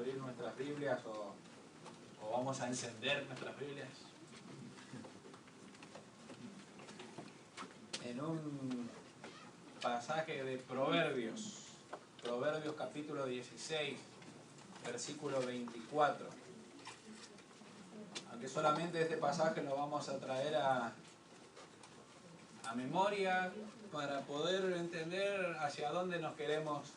abrir nuestras Biblias o vamos a encender nuestras Biblias en un pasaje de Proverbios capítulo 16, versículo 24. Aunque solamente este pasaje lo vamos a traer a memoria para poder entender hacia dónde nos queremos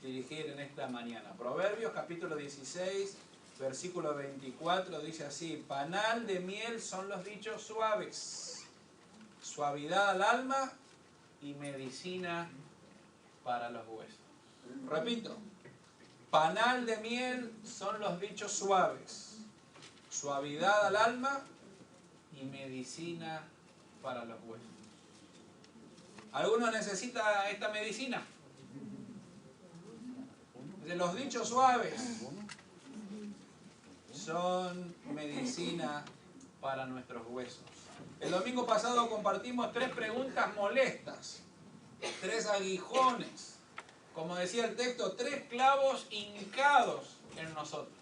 dirigir en esta mañana. Proverbios capítulo 16, versículo 24 dice así: panal de miel son los dichos suaves, suavidad al alma y medicina para los huesos. Repito, panal de miel son los dichos suaves, suavidad al alma y medicina para los huesos. ¿Alguno necesita esta medicina? De los dichos suaves son medicina para nuestros huesos. El domingo pasado compartimos 3 preguntas molestas, 3 aguijones, como decía el texto, 3 clavos hincados en nosotros.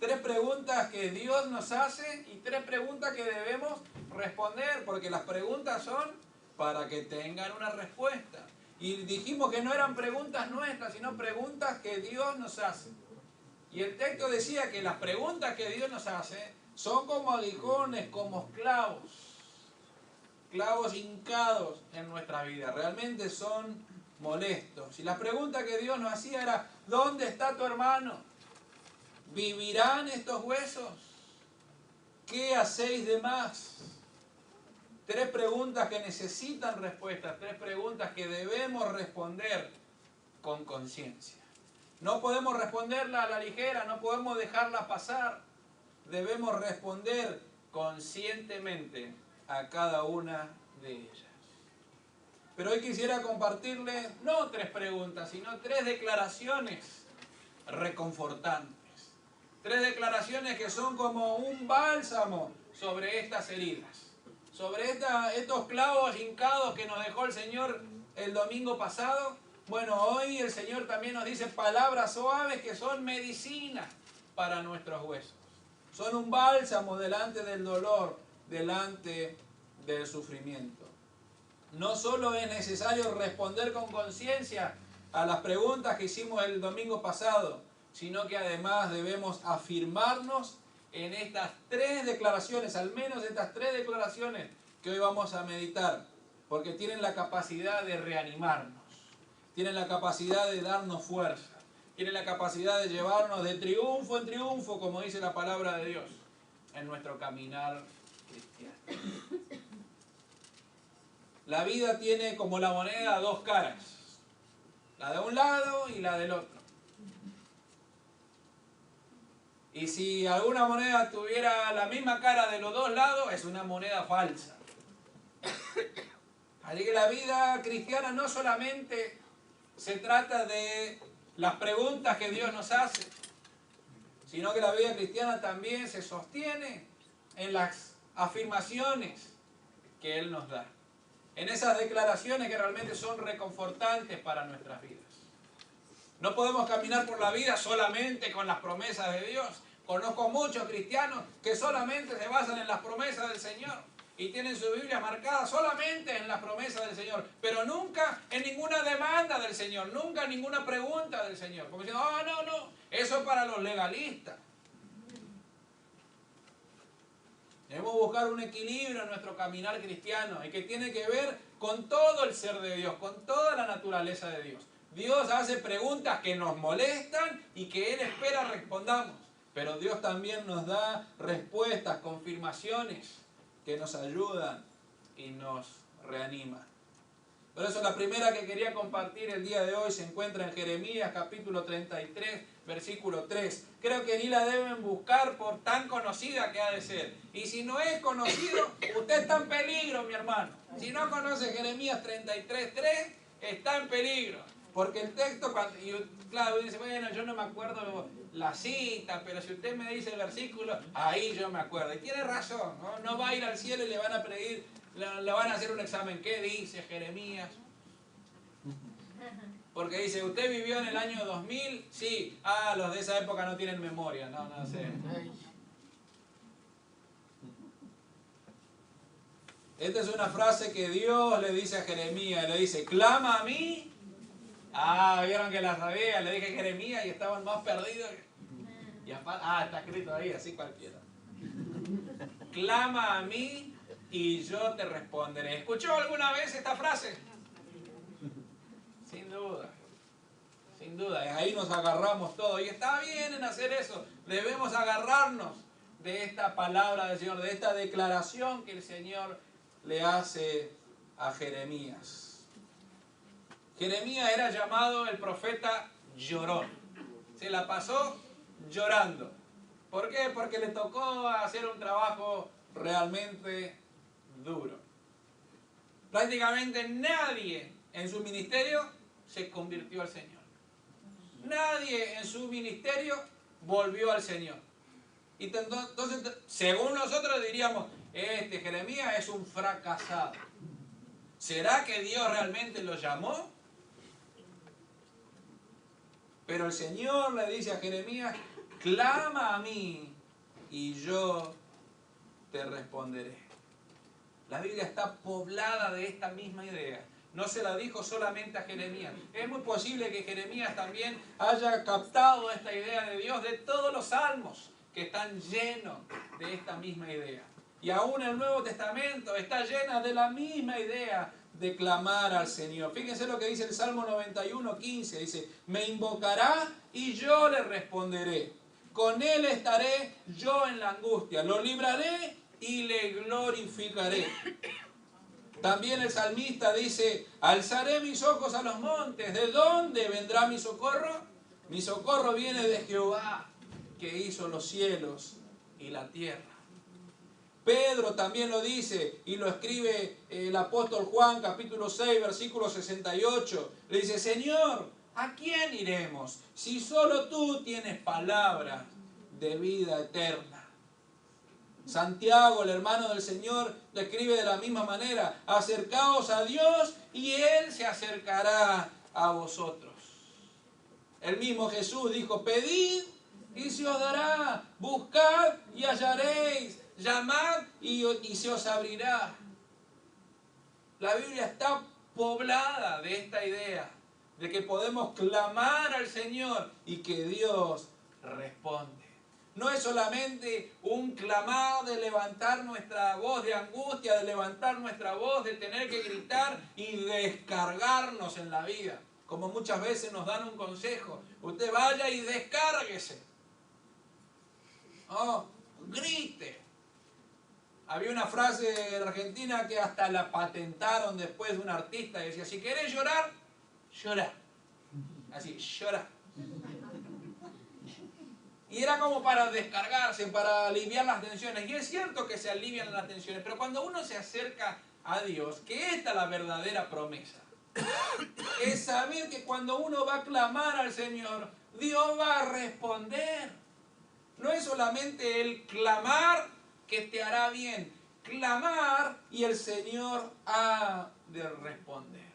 3 preguntas que Dios nos hace y 3 preguntas que debemos responder, porque las preguntas son para que tengan una respuesta. Y dijimos que no eran preguntas nuestras, sino preguntas que Dios nos hace. Y el texto decía que las preguntas que Dios nos hace son como aguijones, como clavos hincados en nuestra vida. Realmente son molestos. Y la pregunta que Dios nos hacía era: ¿dónde está tu hermano? ¿Vivirán estos huesos? ¿Qué hacéis de más? 3 preguntas que necesitan respuestas, 3 preguntas que debemos responder con conciencia. No podemos responderla a la ligera, no podemos dejarla pasar. Debemos responder conscientemente a cada una de ellas. Pero hoy quisiera compartirles no 3 preguntas, sino 3 declaraciones reconfortantes. 3 declaraciones que son como un bálsamo sobre estas heridas, sobre estos clavos hincados que nos dejó el Señor el domingo pasado. Bueno, hoy el Señor también nos dice palabras suaves que son medicina para nuestros huesos. Son un bálsamo delante del dolor, delante del sufrimiento. No solo es necesario responder con conciencia a las preguntas que hicimos el domingo pasado, sino que además debemos afirmarnos en estas 3 declaraciones, al menos estas 3 declaraciones que hoy vamos a meditar, porque tienen la capacidad de reanimarnos, tienen la capacidad de darnos fuerza, tienen la capacidad de llevarnos de triunfo en triunfo, como dice la palabra de Dios, en nuestro caminar cristiano. La vida tiene como la moneda 2 caras, la de un lado y la del otro. Y si alguna moneda tuviera la misma cara de los 2 lados, es una moneda falsa. Así que la vida cristiana no solamente se trata de las preguntas que Dios nos hace, sino que la vida cristiana también se sostiene en las afirmaciones que Él nos da, en esas declaraciones que realmente son reconfortantes para nuestras vidas. No podemos caminar por la vida solamente con las promesas de Dios. Conozco muchos cristianos que solamente se basan en las promesas del Señor y tienen su Biblia marcada solamente en las promesas del Señor, pero nunca en ninguna demanda del Señor, nunca en ninguna pregunta del Señor. Como diciendo, no, eso es para los legalistas. Debemos buscar un equilibrio en nuestro caminar cristiano y que tiene que ver con todo el ser de Dios, con toda la naturaleza de Dios. Dios hace preguntas que nos molestan y que Él espera respondamos. Pero Dios también nos da respuestas, confirmaciones que nos ayudan y nos reaniman. Por eso la primera que quería compartir el día de hoy se encuentra en Jeremías capítulo 33, versículo 3. Creo que ni la deben buscar por tan conocida que ha de ser. Y si no es conocido, usted está en peligro, mi hermano. Si no conoce Jeremías 33, 3, está en peligro. Porque el texto, claro, dice, bueno, yo no me acuerdo la cita, pero si usted me dice el versículo, ahí yo me acuerdo. Y tiene razón, no va a ir al cielo y le van a pedir, le van a hacer un examen. ¿Qué dice Jeremías? Porque dice, ¿usted vivió en el año 2000? Sí. Ah, los de esa época no tienen memoria. No, no sé. Esta es una frase que Dios le dice a Jeremías. Le dice, clama a mí. Ah, vieron que la sabía. Le dije a Jeremías y estaban más perdidos. Y está escrito ahí, así cualquiera. Clama a mí y yo te responderé. ¿Escuchó alguna vez esta frase? Sin duda. Sin duda. Y ahí nos agarramos todos. Y está bien en hacer eso. Debemos agarrarnos de esta palabra del Señor, de esta declaración que el Señor le hace a Jeremías. Jeremías era llamado el profeta llorón. Se la pasó llorando. ¿Por qué? Porque le tocó hacer un trabajo realmente duro. Prácticamente nadie en su ministerio se convirtió al Señor. Nadie en su ministerio volvió al Señor. Y entonces, según nosotros diríamos, este Jeremías es un fracasado. ¿Será que Dios realmente lo llamó? Pero el Señor le dice a Jeremías, clama a mí y yo te responderé. La Biblia está poblada de esta misma idea. No se la dijo solamente a Jeremías. Es muy posible que Jeremías también haya captado esta idea de Dios de todos los salmos que están llenos de esta misma idea. Y aún el Nuevo Testamento está llena de la misma idea de clamar al Señor. Fíjense lo que dice el Salmo 91:15. Dice, me invocará y yo le responderé. Con él estaré yo en la angustia. Lo libraré y le glorificaré. También el salmista dice, alzaré mis ojos a los montes. ¿De dónde vendrá mi socorro? Mi socorro viene de Jehová, que hizo los cielos y la tierra. Pedro también lo dice y lo escribe el apóstol Juan, capítulo 6, versículo 68. Le dice, Señor, ¿a quién iremos si solo tú tienes palabras de vida eterna? Santiago, el hermano del Señor, le escribe de la misma manera, acercaos a Dios y Él se acercará a vosotros. El mismo Jesús dijo, pedid y se os dará, buscad y hallaréis, llamad y se os abrirá. La Biblia está poblada de esta idea, de que podemos clamar al Señor y que Dios responde. No es solamente un clamar de levantar nuestra voz de angustia, de levantar nuestra voz, de tener que gritar y descargarnos en la vida. Como muchas veces nos dan un consejo, usted vaya y descárguese. Oh, grite. Había una frase en Argentina que hasta la patentaron después de un artista. Decía, si querés llorar, llora. Así, llora. Y era como para descargarse, para aliviar las tensiones. Y es cierto que se alivian las tensiones, pero cuando uno se acerca a Dios, que esta es la verdadera promesa, es saber que cuando uno va a clamar al Señor, Dios va a responder. No es solamente el clamar que te hará bien, clamar y el Señor ha de responder.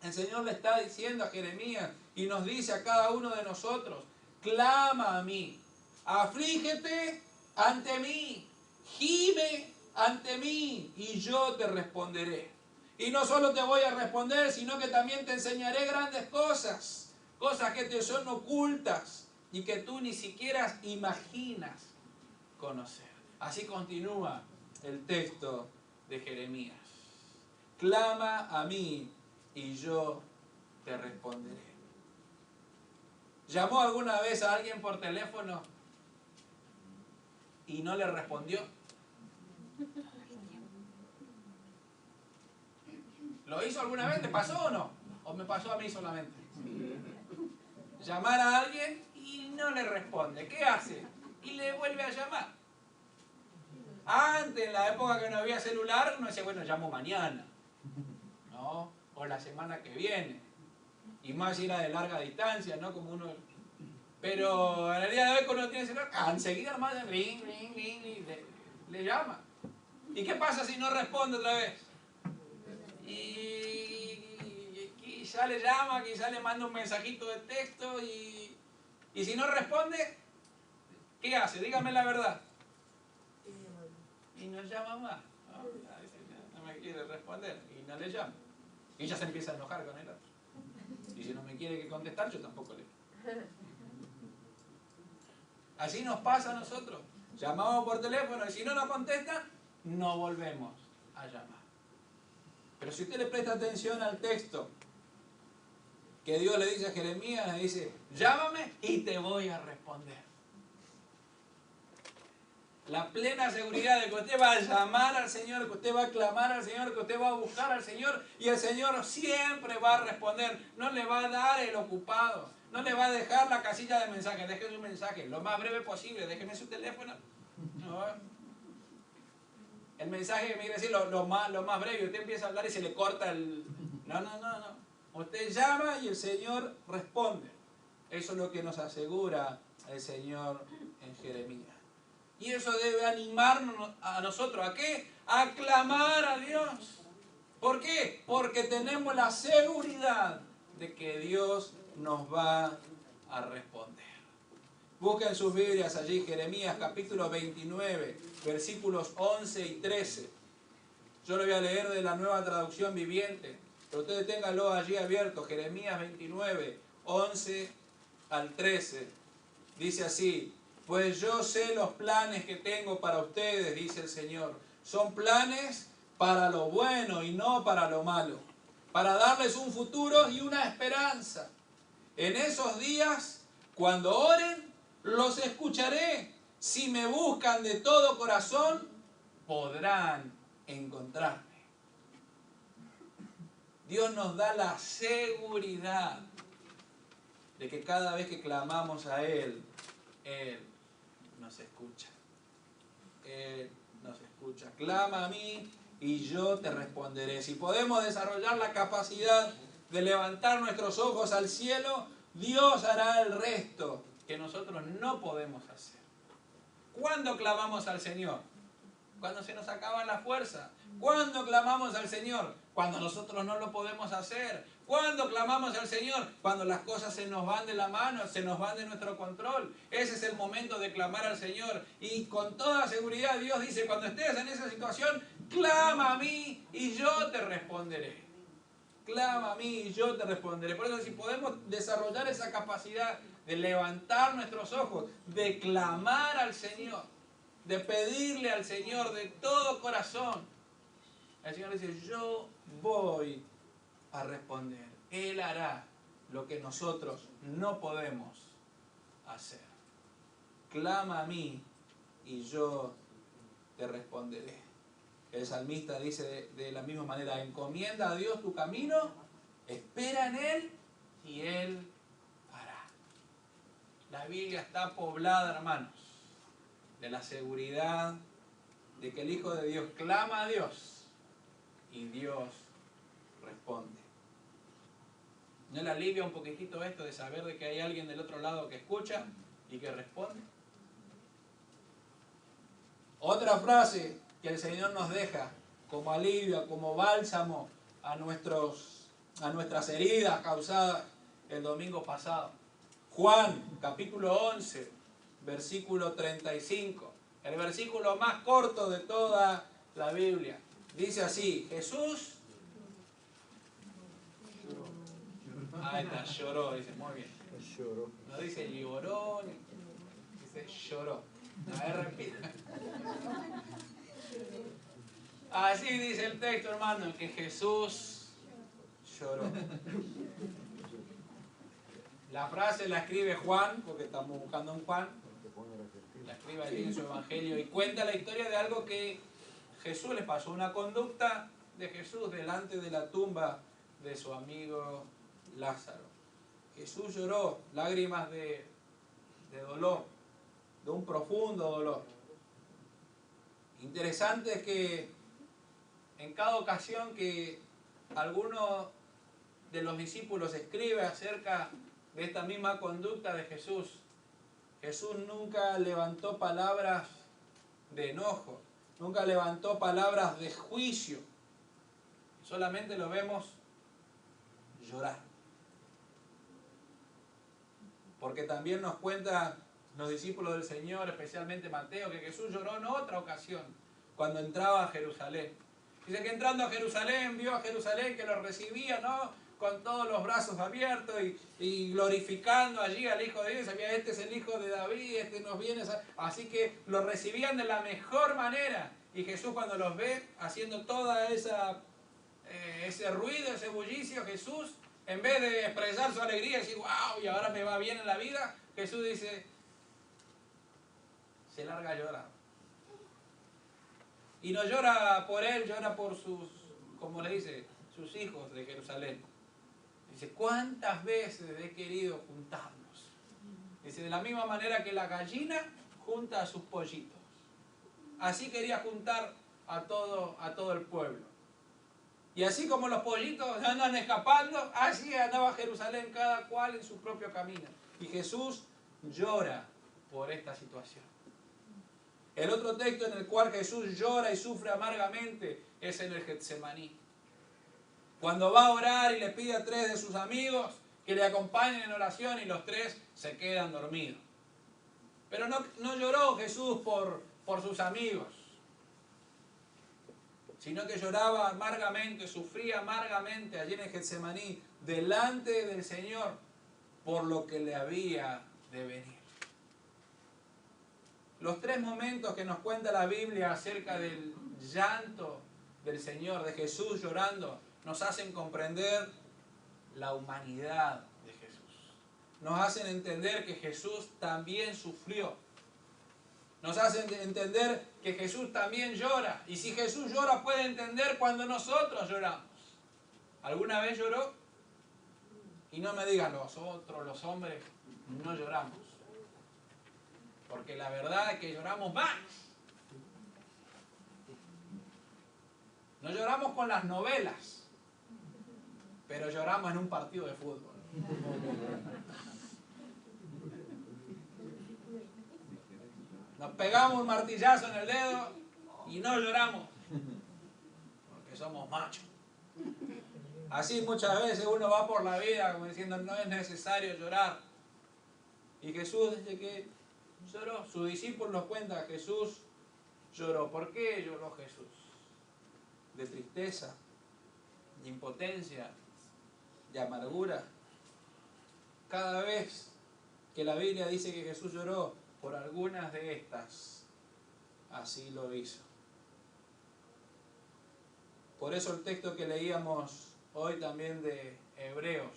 El Señor le está diciendo a Jeremías y nos dice a cada uno de nosotros, clama a mí, aflígete ante mí, gime ante mí y yo te responderé. Y no solo te voy a responder, sino que también te enseñaré grandes cosas, cosas que te son ocultas y que tú ni siquiera imaginas conocer. Así continúa el texto de Jeremías. Clama a mí y yo te responderé. ¿Llamó alguna vez a alguien por teléfono y no le respondió? ¿Lo hizo alguna vez? ¿Te pasó o no? ¿O me pasó a mí solamente? Llamar a alguien y no le responde. ¿Qué hace? Y le vuelve a llamar. Antes, en la época que no había celular, uno decía, bueno, llamo mañana, ¿no? O la semana que viene. Y más si era de larga distancia, ¿no? Como uno... Pero en el día de hoy, cuando uno tiene celular, enseguida nomás ring, ring, ring, y le llama. ¿Y qué pasa si no responde otra vez? Y quizá le llama, quizá le manda un mensajito de texto y si no responde, ¿qué hace? Dígame la verdad. Y no llama más. No me quiere responder y no le llama. Y ella se empieza a enojar con el otro. Y si no me quiere que contestar, yo tampoco le. Así nos pasa a nosotros. Llamamos por teléfono y si no nos contesta, no volvemos a llamar. Pero si usted le presta atención al texto que Dios le dice a Jeremías, le dice, llámame y te voy a responder. La plena seguridad de que usted va a llamar al Señor, que usted va a clamar al Señor, que usted va a buscar al Señor y el Señor siempre va a responder. No le va a dar el ocupado, no le va a dejar la casilla de mensajes. Déjeme un mensaje lo más breve posible, déjeme su teléfono. No. El mensaje me quiere decir lo más breve, usted empieza a hablar y se le corta el... No. Usted llama y el Señor responde. Eso es lo que nos asegura el Señor en Jeremías. Y eso debe animarnos a nosotros. ¿A qué? A clamar a Dios. ¿Por qué? Porque tenemos la seguridad de que Dios nos va a responder. Busquen sus Biblias allí, Jeremías capítulo 29, versículos 11 y 13. Yo lo voy a leer de la Nueva Traducción Viviente, pero ustedes ténganlo allí abierto. Jeremías 29, 11 al 13. Dice así: pues yo sé los planes que tengo para ustedes, dice el Señor. Son planes para lo bueno y no para lo malo, para darles un futuro y una esperanza. En esos días, cuando oren, los escucharé. Si me buscan de todo corazón, podrán encontrarme. Dios nos da la seguridad de que cada vez que clamamos a Él, Él nos escucha. Él nos escucha. Clama a mí y yo te responderé. Si podemos desarrollar la capacidad de levantar nuestros ojos al cielo, Dios hará el resto que nosotros no podemos hacer. ¿Cuándo clamamos al Señor? Cuando se nos acaba la fuerza. ¿Cuándo clamamos al Señor? Cuando nosotros no lo podemos hacer. ¿Cuándo clamamos al Señor? Cuando las cosas se nos van de la mano, se nos van de nuestro control. Ese es el momento de clamar al Señor. Y con toda seguridad Dios dice, cuando estés en esa situación, clama a mí y yo te responderé. Clama a mí y yo te responderé. Por eso si podemos desarrollar esa capacidad de levantar nuestros ojos, de clamar al Señor, de pedirle al Señor de todo corazón, el Señor dice, yo voy a responder. Él hará lo que nosotros no podemos hacer. Clama a mí y yo te responderé. El salmista dice de la misma manera, encomienda a Dios tu camino, espera en Él y Él hará. La Biblia está poblada, hermanos, de la seguridad de que el Hijo de Dios clama a Dios y Dios responde. ¿No le alivia un poquitito esto de saber de que hay alguien del otro lado que escucha y que responde? Otra frase que el Señor nos deja como alivio, como bálsamo a nuestras heridas causadas el domingo pasado. Juan, capítulo 11, versículo 35. El versículo más corto de toda la Biblia. Dice así, Jesús... Ahí está, lloró, dice, muy bien. No dice lloró, dice lloró. A ver, repita. Así dice el texto, hermano, que Jesús lloró. La frase la escribe Juan, porque estamos buscando un Juan. La escribe allí en su evangelio y cuenta la historia de algo que Jesús le pasó, una conducta de Jesús delante de la tumba de su amigo Lázaro. Jesús lloró, lágrimas de dolor, de un profundo dolor. Interesante es que en cada ocasión que alguno de los discípulos escribe acerca de esta misma conducta de Jesús, Jesús nunca levantó palabras de enojo, nunca levantó palabras de juicio, solamente lo vemos llorar. Porque también nos cuentan los discípulos del Señor, especialmente Mateo, que Jesús lloró en otra ocasión, cuando entraba a Jerusalén. Dice que entrando a Jerusalén, vio a Jerusalén que lo recibía, ¿no?, con todos los brazos abiertos y glorificando allí al Hijo de Dios. Sabía, este es el Hijo de David, este nos viene. Así que lo recibían de la mejor manera. Y Jesús, cuando los ve haciendo toda ese ruido, ese bullicio, Jesús, en vez de expresar su alegría y decir, wow, y ahora me va bien en la vida, Jesús dice, se larga a llorar. Y no llora por él, llora por sus, como le dice, sus hijos de Jerusalén. Dice, ¿cuántas veces he querido juntarlos? Dice, de la misma manera que la gallina junta a sus pollitos. Así quería juntar a todo el pueblo. Y así como los pollitos andan escapando, así andaba Jerusalén, cada cual en su propio camino. Y Jesús llora por esta situación. El otro texto en el cual Jesús llora y sufre amargamente es en el Getsemaní. Cuando va a orar y le pide a 3 de sus amigos que le acompañen en oración y los 3 se quedan dormidos. Pero no lloró Jesús por sus amigos, sino que lloraba amargamente, sufría amargamente allí en el Getsemaní, delante del Señor, por lo que le había de venir. Los 3 momentos que nos cuenta la Biblia acerca del llanto del Señor, de Jesús llorando, nos hacen comprender la humanidad de Jesús. Nos hacen entender que Jesús también sufrió. Nos hacen entender que Jesús también llora. Y si Jesús llora, puede entender cuando nosotros lloramos. ¿Alguna vez lloró? Y no me digan nosotros, los hombres, no lloramos. Porque la verdad es que lloramos más. No lloramos con las novelas, pero lloramos en un partido de fútbol. Nos pegamos un martillazo en el dedo y no lloramos, porque somos machos. Así muchas veces uno va por la vida como diciendo, no es necesario llorar. Y Jesús dice que lloró. Sus discípulos nos cuentan, Jesús lloró. ¿Por qué lloró Jesús? De tristeza, de impotencia, de amargura. Cada vez que la Biblia dice que Jesús lloró por algunas de estas, así lo hizo. Por eso el texto que leíamos hoy también de Hebreos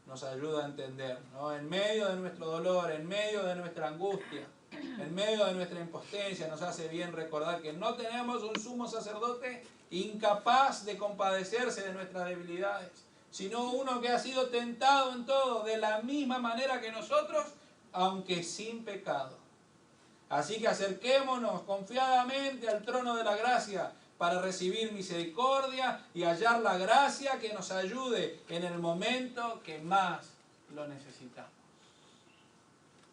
nos ayuda a entender, ¿no? En medio de nuestro dolor, en medio de nuestra angustia, en medio de nuestra impotencia, nos hace bien recordar que no tenemos un sumo sacerdote incapaz de compadecerse de nuestras debilidades, sino uno que ha sido tentado en todo de la misma manera que nosotros, aunque sin pecado. Así que acerquémonos confiadamente al trono de la gracia para recibir misericordia y hallar la gracia que nos ayude en el momento que más lo necesitamos.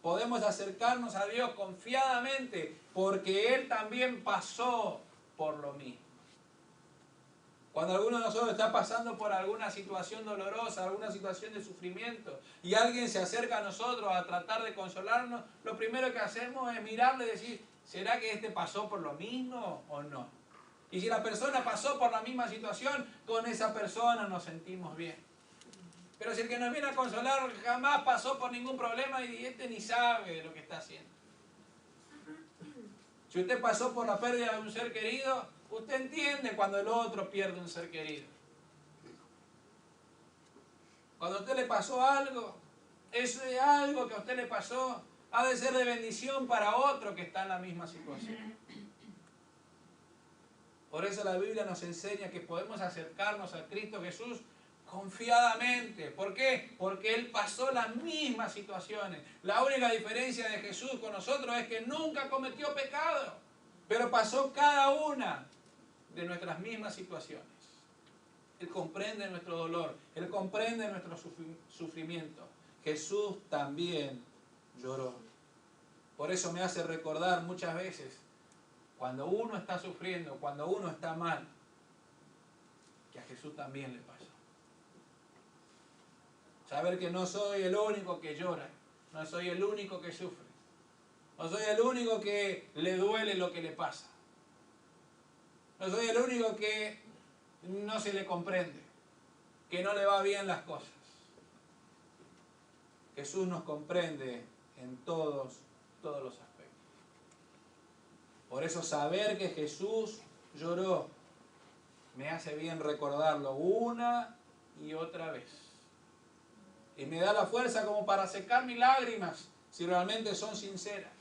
Podemos acercarnos a Dios confiadamente porque Él también pasó por lo mismo. Cuando alguno de nosotros está pasando por alguna situación dolorosa, alguna situación de sufrimiento, y alguien se acerca a nosotros a tratar de consolarnos, lo primero que hacemos es mirarle y decir, ¿será que este pasó por lo mismo o no? Y si la persona pasó por la misma situación, con esa persona nos sentimos bien. Pero si el que nos viene a consolar jamás pasó por ningún problema y este ni sabe lo que está haciendo. Si usted pasó por la pérdida de un ser querido, usted entiende cuando el otro pierde un ser querido. Cuando a usted le pasó algo, eso es algo que a usted le pasó, ha de ser de bendición para otro que está en la misma situación. Por eso la Biblia nos enseña que podemos acercarnos a Cristo Jesús confiadamente. ¿Por qué? Porque Él pasó las mismas situaciones. La única diferencia de Jesús con nosotros es que nunca cometió pecado, pero pasó cada una de nuestras mismas situaciones. Él comprende nuestro dolor, Él comprende nuestro sufrimiento. Jesús también lloró. Por eso me hace recordar muchas veces, cuando uno está sufriendo, cuando uno está mal, que a Jesús también le pasó. Saber que no soy el único que llora, no soy el único que sufre, no soy el único que le duele lo que le pasa, no soy el único que no se le comprende, que no le va bien las cosas. Jesús nos comprende en todos los aspectos. Por eso saber que Jesús lloró me hace bien recordarlo una y otra vez. Y me da la fuerza como para secar mis lágrimas si realmente son sinceras.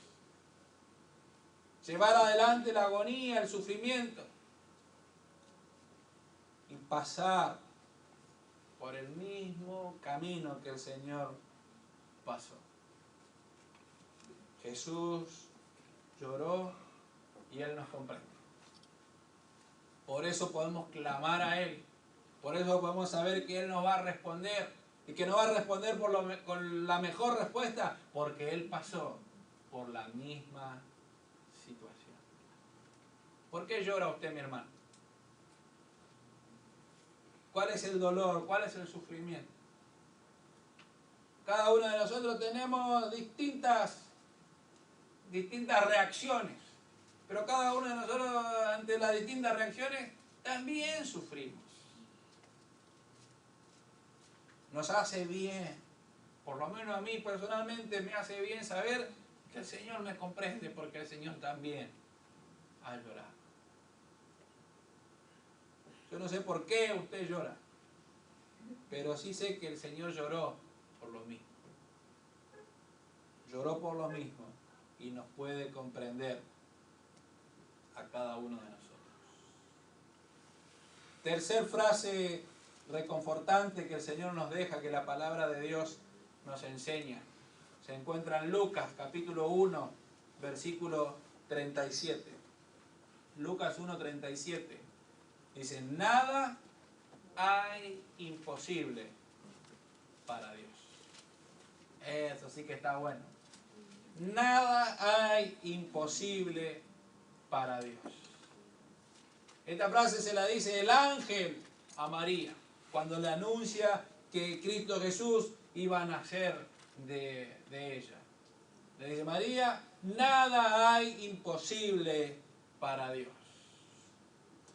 Llevar adelante la agonía, el sufrimiento y pasar por el mismo camino que el Señor pasó. Jesús lloró y Él nos comprende. Por eso podemos clamar a Él. Por eso podemos saber que Él nos va a responder. Y que nos va a responder con la mejor respuesta. Porque Él pasó por la misma situación. ¿Por qué llora usted, mi hermano? ¿Cuál es el dolor? ¿Cuál es el sufrimiento? Cada uno de nosotros tenemos distintas reacciones. Pero cada uno de nosotros, ante las distintas reacciones, también sufrimos. Nos hace bien, por lo menos a mí personalmente me hace bien saber que el Señor me comprende, porque el Señor también ha llorado. Yo no sé por qué usted llora, pero sí sé que el Señor lloró por lo mismo. Lloró por lo mismo y nos puede comprender a cada uno de nosotros. Tercer frase reconfortante que el Señor nos deja, que la palabra de Dios nos enseña. Se encuentra en Lucas capítulo 1, versículo 37. Lucas 1:37. Dice, nada hay imposible para Dios. Eso sí que está bueno. Nada hay imposible para Dios. Esta frase se la dice el ángel a María cuando le anuncia que Cristo Jesús iba a nacer de ella. Le dice, María, nada hay imposible para Dios.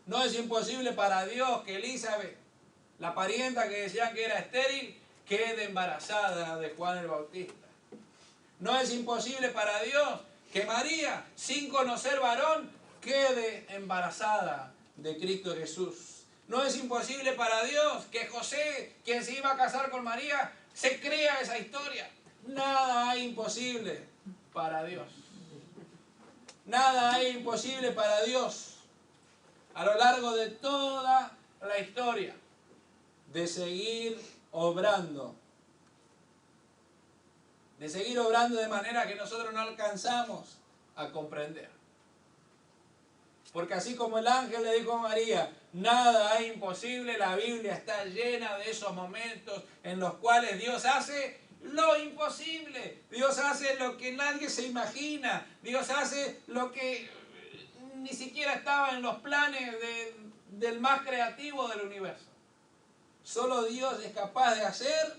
No es imposible para Dios que Elizabeth, la parienta que decían que era estéril, quede embarazada de Juan el Bautista. No es imposible para Dios que María, sin conocer varón, quede embarazada de Cristo Jesús. No es imposible para Dios que José, quien se iba a casar con María, se crea esa historia. Nada hay imposible para Dios. Nada hay imposible para Dios. A lo largo de toda la historia, de seguir obrando. De seguir obrando de manera que nosotros no alcanzamos a comprender. Porque así como el ángel le dijo a María, nada hay imposible, la Biblia está llena de esos momentos en los cuales Dios hace lo imposible. Dios hace lo que nadie se imagina. Dios hace lo que ni siquiera estaba en los planes del más creativo del universo. Solo Dios es capaz de hacer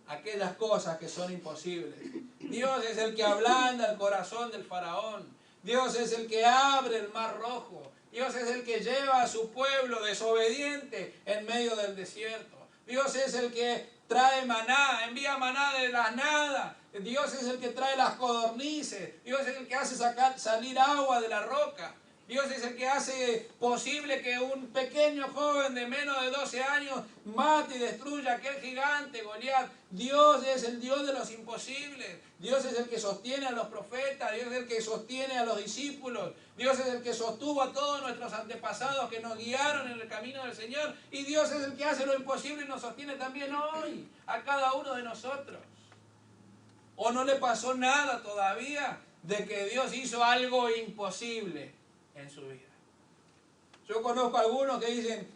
aquellas cosas que son imposibles. Dios es el que ablanda el corazón del faraón. Dios es el que abre el mar rojo. Dios es el que lleva a su pueblo desobediente en medio del desierto. Dios es el que trae maná, envía maná de la nada. Dios es el que trae las codornices. Dios es el que hace salir agua de la roca. Dios es el que hace posible que un pequeño joven de menos de 12 años mate y destruya a aquel gigante, Goliat. Dios es el Dios de los imposibles. Dios es el que sostiene a los profetas. Dios es el que sostiene a los discípulos. Dios es el que sostuvo a todos nuestros antepasados que nos guiaron en el camino del Señor. Y Dios es el que hace lo imposible y nos sostiene también hoy, a cada uno de nosotros. ¿O no le pasó nada todavía de que Dios hizo algo imposible en su vida? Yo conozco a algunos que dicen,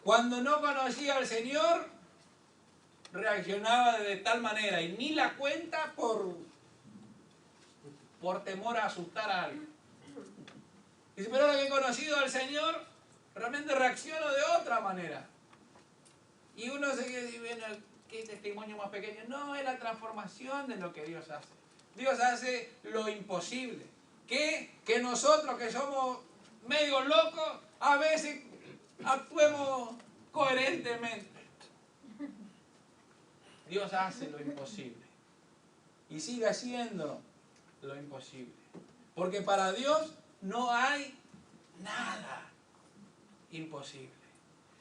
cuando no conocía al Señor, reaccionaba de tal manera y ni la cuenta por temor a asustar a alguien. Dice, pero ahora que he conocido al Señor, realmente reacciono de otra manera. Y uno se queda, bueno, qué testimonio más pequeño. No, es la transformación de lo que Dios hace. Dios hace lo imposible. Que nosotros que somos medio locos, a veces actuemos coherentemente. Dios hace lo imposible. Y sigue haciendo lo imposible. Porque para Dios no hay nada imposible.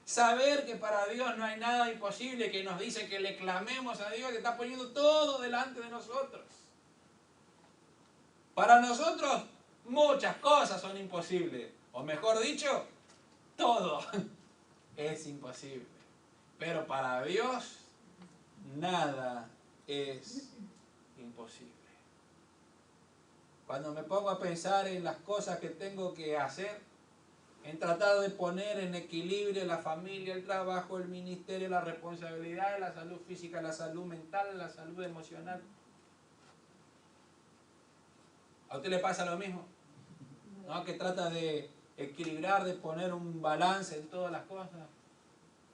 Saber que para Dios no hay nada imposible, que nos dice que le clamemos a Dios, que está poniendo todo delante de nosotros. Para nosotros muchas cosas son imposibles. O mejor dicho, todo es imposible. Pero para Dios nada es imposible. Cuando me pongo a pensar en las cosas que tengo que hacer, en tratar de poner en equilibrio la familia, el trabajo, el ministerio, la responsabilidad, la salud física, la salud mental, la salud emocional. ¿A usted le pasa lo mismo? ¿No? Que trata de equilibrar, de poner un balance en todas las cosas,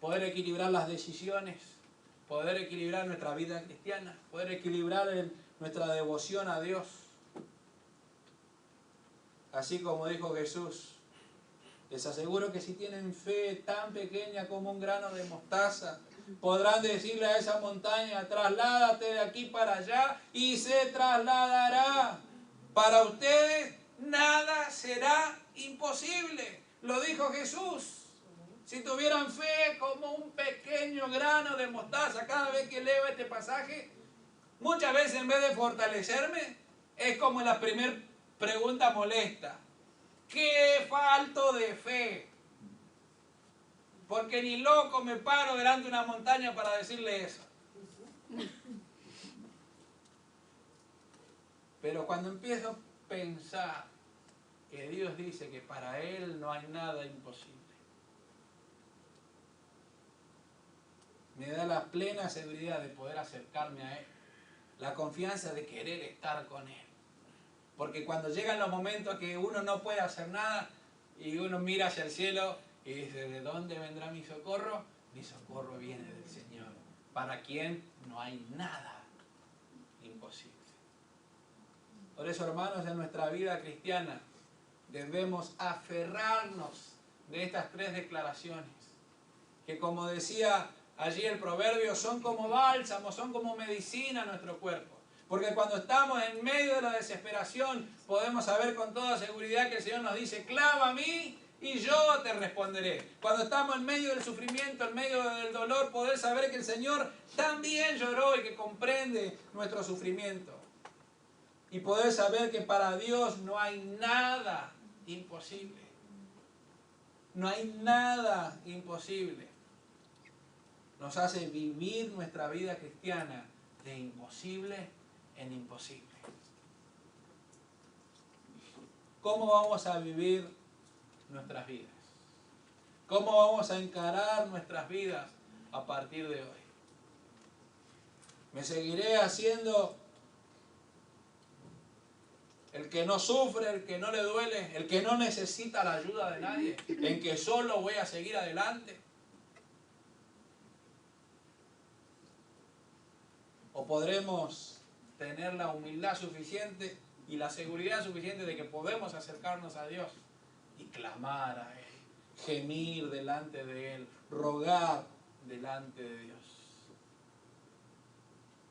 poder equilibrar las decisiones, poder equilibrar nuestra vida cristiana, poder equilibrar nuestra devoción a Dios. Así como dijo Jesús, les aseguro que si tienen fe tan pequeña como un grano de mostaza, podrán decirle a esa montaña, trasládate de aquí para allá y se trasladará. Para ustedes nada será imposible. Lo dijo Jesús. Si tuvieran fe como un pequeño grano de mostaza, cada vez que leo este pasaje, muchas veces en vez de fortalecerme, es como la primera pregunta molesta. ¡Qué falto de fe! Porque ni loco me paro delante de una montaña para decirle eso. Pero cuando empiezo a pensar que Dios dice que para Él no hay nada imposible, me da la plena seguridad de poder acercarme a Él, la confianza de querer estar con Él. Porque cuando llegan los momentos que uno no puede hacer nada y uno mira hacia el cielo y dice, ¿de dónde vendrá mi socorro? Mi socorro viene del Señor, para quien no hay nada imposible. Por eso, hermanos, en nuestra vida cristiana debemos aferrarnos de estas tres declaraciones, que como decía allí el proverbio, son como bálsamo, son como medicina a nuestro cuerpo. Porque cuando estamos en medio de la desesperación, podemos saber con toda seguridad que el Señor nos dice, clama a mí y yo te responderé. Cuando estamos en medio del sufrimiento, en medio del dolor, poder saber que el Señor también lloró y que comprende nuestro sufrimiento. Y poder saber que para Dios no hay nada imposible. No hay nada imposible. Nos hace vivir nuestra vida cristiana de imposible en imposible. ¿Cómo vamos a vivir nuestras vidas? ¿Cómo vamos a encarar nuestras vidas a partir de hoy? ¿Me seguiré haciendo el que no sufre, el que no le duele, el que no necesita la ayuda de nadie, en que solo voy a seguir adelante? ¿O podremos tener la humildad suficiente y la seguridad suficiente de que podemos acercarnos a Dios y clamar a Él, gemir delante de Él, rogar delante de Dios?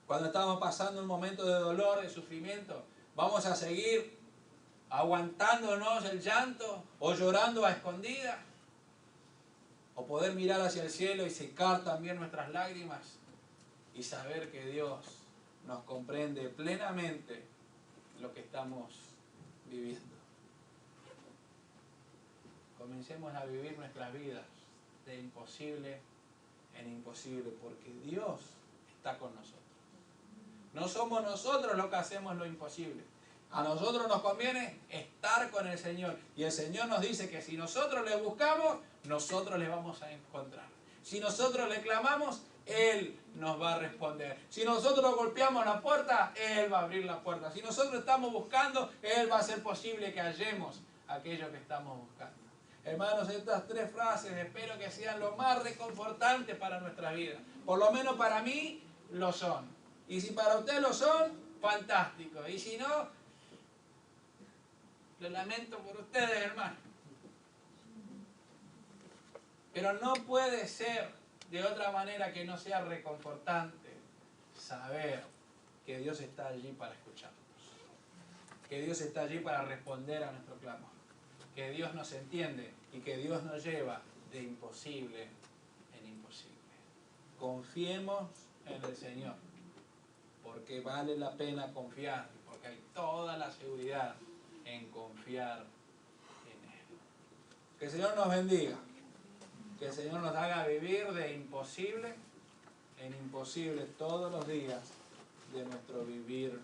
Cuando estamos pasando un momento de dolor, de sufrimiento, ¿vamos a seguir aguantándonos el llanto o llorando a escondidas? ¿O poder mirar hacia el cielo y secar también nuestras lágrimas y saber que Dios nos comprende plenamente lo que estamos viviendo? Comencemos a vivir nuestras vidas de imposible en imposible, porque Dios está con nosotros. No somos nosotros los que hacemos lo imposible. A nosotros nos conviene estar con el Señor. Y el Señor nos dice que si nosotros le buscamos, nosotros le vamos a encontrar. Si nosotros le clamamos, Él nos va a responder. Si nosotros golpeamos la puerta, Él va a abrir la puerta. Si nosotros estamos buscando, Él va a hacer posible que hallemos aquello que estamos buscando. Hermanos, estas 3 frases espero que sean lo más reconfortantes para nuestras vidas. Por lo menos para mí lo son. Y si para usted lo son, fantástico. Y si no, lo lamento por ustedes, hermanos. Pero no puede ser de otra manera que no sea reconfortante saber que Dios está allí para escucharnos. Que Dios está allí para responder a nuestro clamor. Que Dios nos entiende y que Dios nos lleva de imposible en imposible. Confiemos en el Señor, porque vale la pena confiar, porque hay toda la seguridad en confiar en Él. Que el Señor nos bendiga, que el Señor nos haga vivir de imposible en imposible todos los días de nuestro vivir